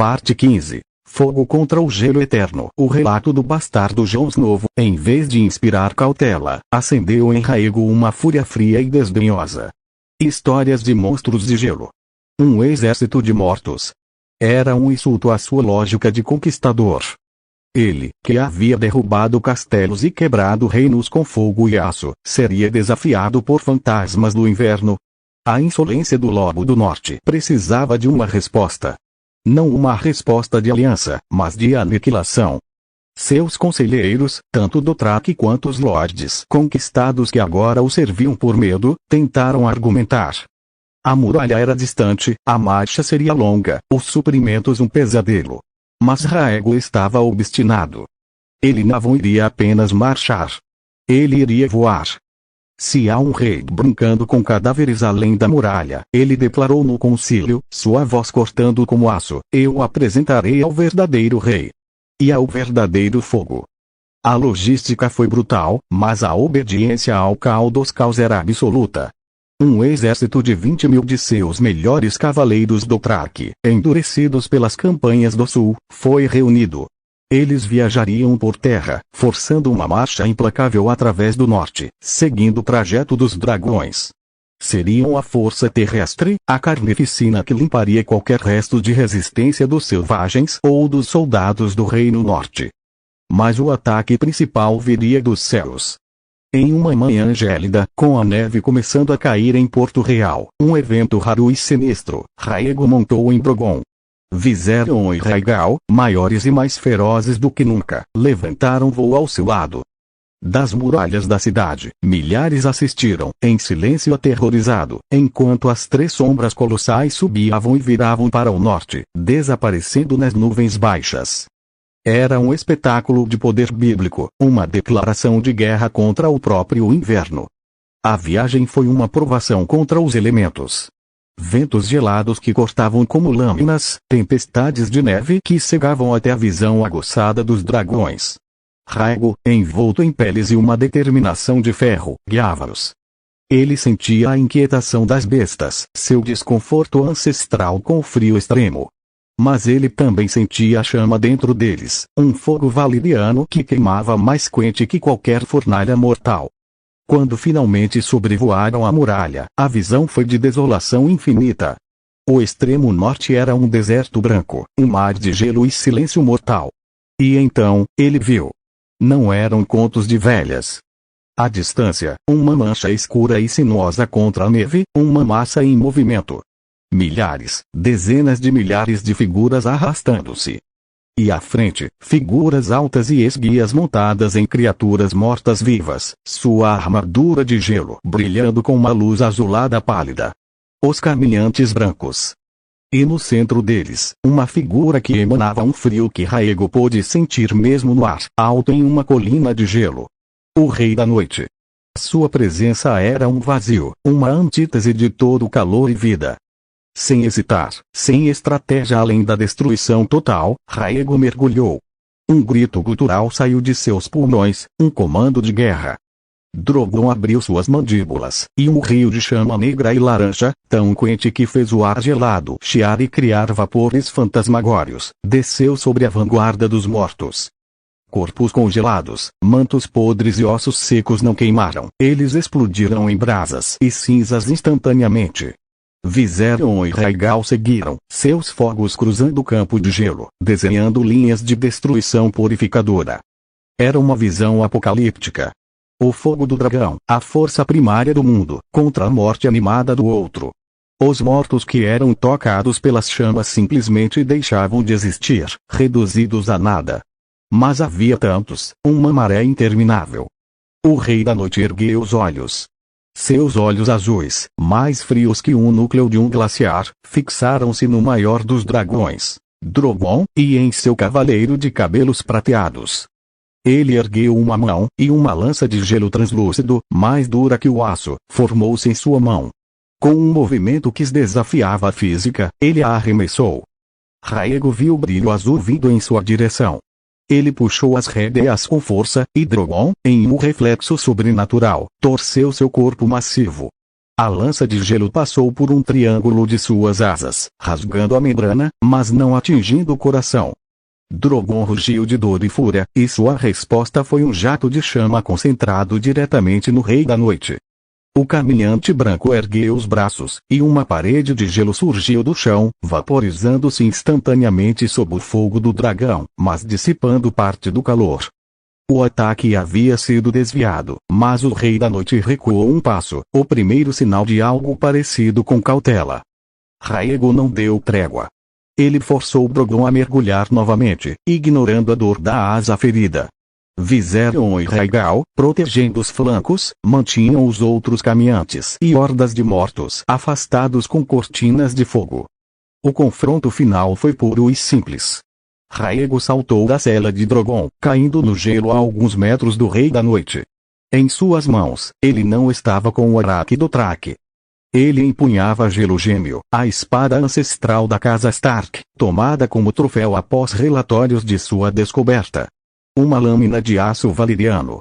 Parte 15. Fogo contra o gelo eterno. O relato do bastardo Jon Snow, em vez de inspirar cautela, acendeu em Rhaego uma fúria fria e desdenhosa. Histórias de monstros de gelo. Um exército de mortos. Era um insulto à sua lógica de conquistador. Ele, que havia derrubado castelos e quebrado reinos com fogo e aço, seria desafiado por fantasmas do inverno. A insolência do Lobo do Norte precisava de uma resposta. Não uma resposta de aliança, mas de aniquilação. Seus conselheiros, tanto Dothraki quanto os lordes conquistados que agora o serviam por medo, tentaram argumentar. A muralha era distante, a marcha seria longa, os suprimentos um pesadelo. Mas Rhaego estava obstinado. Ele não iria apenas marchar. Ele iria voar. Se há um rei brincando com cadáveres além da muralha, ele declarou no concílio, sua voz cortando como aço, eu o apresentarei ao verdadeiro rei. E ao verdadeiro fogo. A logística foi brutal, mas a obediência ao Caos era absoluta. Um exército de 20.000 de seus melhores cavaleiros Dothraki, endurecidos pelas campanhas do sul, foi reunido. Eles viajariam por terra, forçando uma marcha implacável através do norte, seguindo o trajeto dos dragões. Seriam a força terrestre, a carnificina que limparia qualquer resto de resistência dos selvagens ou dos soldados do Reino Norte. Mas o ataque principal viria dos céus. Em uma manhã gélida, com a neve começando a cair em Porto Real, um evento raro e sinistro, Rhaego montou em Drogon. Viserion e Rhaegal, maiores e mais ferozes do que nunca, levantaram voo ao seu lado. Das muralhas da cidade, milhares assistiram, em silêncio aterrorizado, enquanto as três sombras colossais subiam e viravam para o norte, desaparecendo nas nuvens baixas. Era um espetáculo de poder bíblico, uma declaração de guerra contra o próprio inverno. A viagem foi uma provação contra os elementos. Ventos gelados que cortavam como lâminas, tempestades de neve que cegavam até a visão aguçada dos dragões. Rhaego, envolto em peles e uma determinação de ferro, guiava-os. Ele sentia a inquietação das bestas, seu desconforto ancestral com o frio extremo. Mas ele também sentia a chama dentro deles, um fogo valeriano que queimava mais quente que qualquer fornalha mortal. Quando finalmente sobrevoaram a muralha, a visão foi de desolação infinita. O extremo norte era um deserto branco, um mar de gelo e silêncio mortal. E então, ele viu. Não eram contos de velhas. À distância, uma mancha escura e sinuosa contra a neve, uma massa em movimento. Milhares, dezenas de milhares de figuras arrastando-se. E à frente, figuras altas e esguias montadas em criaturas mortas-vivas, sua armadura de gelo brilhando com uma luz azulada pálida. Os caminhantes brancos. E no centro deles, uma figura que emanava um frio que Rhaego pôde sentir mesmo no ar, alto em uma colina de gelo. O Rei da Noite. Sua presença era um vazio, uma antítese de todo o calor e vida. Sem hesitar, sem estratégia além da destruição total, Rhaego mergulhou. Um grito gutural saiu de seus pulmões, um comando de guerra. Drogon abriu suas mandíbulas, e um rio de chama negra e laranja, tão quente que fez o ar gelado chiar e criar vapores fantasmagórios, desceu sobre a vanguarda dos mortos. Corpos congelados, mantos podres e ossos secos não queimaram, eles explodiram em brasas e cinzas instantaneamente. Viserion e Rhaegal seguiram, seus fogos cruzando o campo de gelo, desenhando linhas de destruição purificadora. Era uma visão apocalíptica. O fogo do dragão, a força primária do mundo, contra a morte animada do outro. Os mortos que eram tocados pelas chamas simplesmente deixavam de existir, reduzidos a nada. Mas havia tantos, uma maré interminável. O Rei da Noite ergueu os olhos. Seus olhos azuis, mais frios que um núcleo de um glaciar, fixaram-se no maior dos dragões, Drogon, e em seu cavaleiro de cabelos prateados. Ele ergueu uma mão, e uma lança de gelo translúcido, mais dura que o aço, formou-se em sua mão. Com um movimento que desafiava a física, ele a arremessou. Rhaego viu o brilho azul vindo em sua direção. Ele puxou as rédeas com força, e Drogon, em um reflexo sobrenatural, torceu seu corpo massivo. A lança de gelo passou por um triângulo de suas asas, rasgando a membrana, mas não atingindo o coração. Drogon rugiu de dor e fúria, e sua resposta foi um jato de chama concentrado diretamente no Rei da Noite. O caminhante branco ergueu os braços, e uma parede de gelo surgiu do chão, vaporizando-se instantaneamente sob o fogo do dragão, mas dissipando parte do calor. O ataque havia sido desviado, mas o Rei da Noite recuou um passo, o primeiro sinal de algo parecido com cautela. Rhaego não deu trégua. Ele forçou Drogon a mergulhar novamente, ignorando a dor da asa ferida. Viserion e Rhaegal, protegendo os flancos, mantinham os outros caminhantes e hordas de mortos afastados com cortinas de fogo. O confronto final foi puro e simples. Rhaego saltou da cela de Drogon, caindo no gelo a alguns metros do Rei da Noite. Em suas mãos, ele não estava com o araque do Traque. Ele empunhava Gelo Gêmeo, a espada ancestral da casa Stark, tomada como troféu após relatórios de sua descoberta. Uma lâmina de aço valeriano.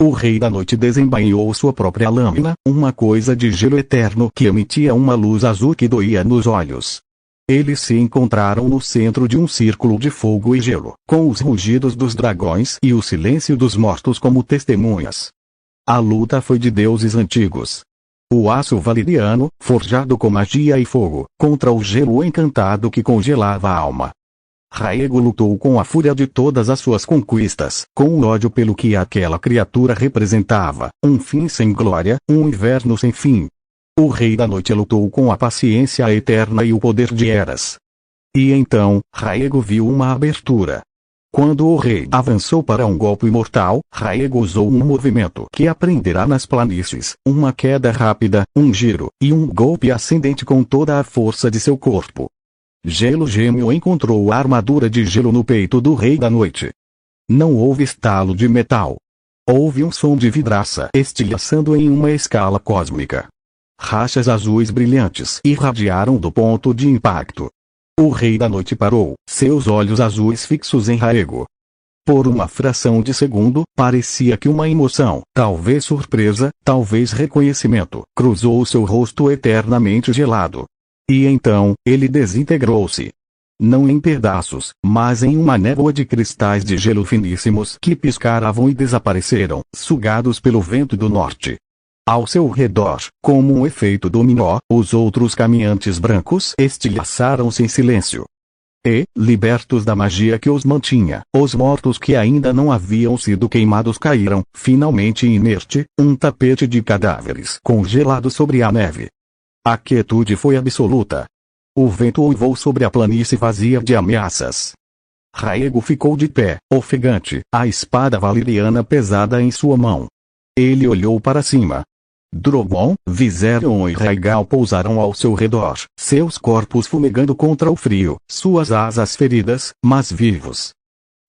O Rei da Noite desembainhou sua própria lâmina, uma coisa de gelo eterno que emitia uma luz azul que doía nos olhos. Eles se encontraram no centro de um círculo de fogo e gelo, com os rugidos dos dragões e o silêncio dos mortos como testemunhas. A luta foi de deuses antigos. O aço valeriano, forjado com magia e fogo, contra o gelo encantado que congelava a alma. Rhaego lutou com a fúria de todas as suas conquistas, com o ódio pelo que aquela criatura representava, um fim sem glória, um inverno sem fim. O Rei da Noite lutou com a paciência eterna e o poder de eras. E então, Rhaego viu uma abertura. Quando o rei avançou para um golpe mortal, Rhaego usou um movimento que aprenderá nas planícies, uma queda rápida, um giro, e um golpe ascendente com toda a força de seu corpo. Gelo Gêmeo encontrou a armadura de gelo no peito do Rei da Noite. Não houve estalo de metal. Houve um som de vidraça estilhaçando em uma escala cósmica. Rachas azuis brilhantes irradiaram do ponto de impacto. O Rei da Noite parou, seus olhos azuis fixos em Rhaego. Por uma fração de segundo, parecia que uma emoção, talvez surpresa, talvez reconhecimento, cruzou seu rosto eternamente gelado. E então, ele desintegrou-se. Não em pedaços, mas em uma névoa de cristais de gelo finíssimos que piscavam e desapareceram, sugados pelo vento do norte. Ao seu redor, como um efeito dominó, os outros caminhantes brancos estilhaçaram-se em silêncio. E, libertos da magia que os mantinha, os mortos que ainda não haviam sido queimados caíram, finalmente inerte, um tapete de cadáveres congelado sobre a neve. A quietude foi absoluta. O vento uivou sobre a planície vazia de ameaças. Rhaego ficou de pé, ofegante, a espada valeriana pesada em sua mão. Ele olhou para cima. Drogon, Viserion e Rhaegal pousaram ao seu redor, seus corpos fumegando contra o frio, suas asas feridas, mas vivos.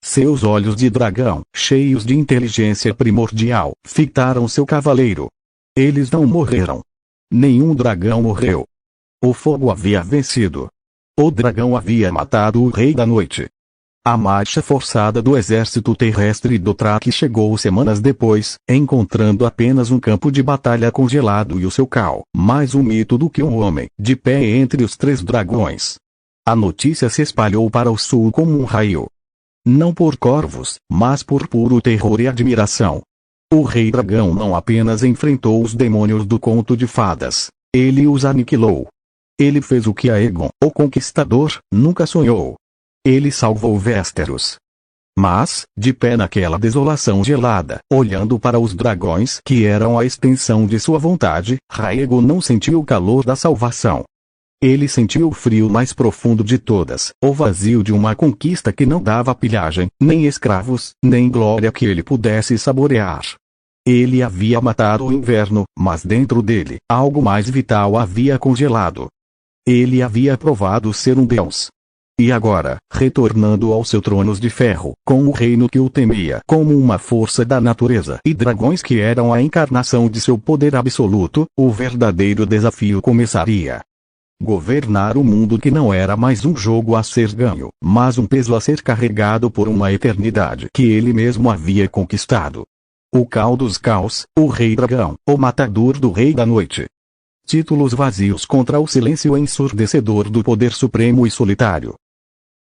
Seus olhos de dragão, cheios de inteligência primordial, fitaram seu cavaleiro. Eles não morreram. Nenhum dragão morreu. O fogo havia vencido. O dragão havia matado o Rei da Noite. A marcha forçada do exército terrestre do Traque chegou semanas depois, encontrando apenas um campo de batalha congelado e o seu cal, mais um mito do que um homem, de pé entre os três dragões. A notícia se espalhou para o sul como um raio. Não por corvos, mas por puro terror e admiração. O Rei Dragão não apenas enfrentou os demônios do conto de fadas, ele os aniquilou. Ele fez o que Aegon, o Conquistador, nunca sonhou. Ele salvou Westeros. Mas, de pé naquela desolação gelada, olhando para os dragões que eram a extensão de sua vontade, Rhaego não sentiu o calor da salvação. Ele sentiu o frio mais profundo de todas, o vazio de uma conquista que não dava pilhagem, nem escravos, nem glória que ele pudesse saborear. Ele havia matado o inverno, mas dentro dele, algo mais vital havia congelado. Ele havia provado ser um deus. E agora, retornando ao seu trono de ferro, com o reino que o temia como uma força da natureza e dragões que eram a encarnação de seu poder absoluto, o verdadeiro desafio começaria. Governar o mundo que não era mais um jogo a ser ganho, mas um peso a ser carregado por uma eternidade que ele mesmo havia conquistado. O Cal dos Caos, o Rei Dragão, o matador do Rei da Noite. Títulos vazios contra o silêncio ensurdecedor do poder supremo e solitário.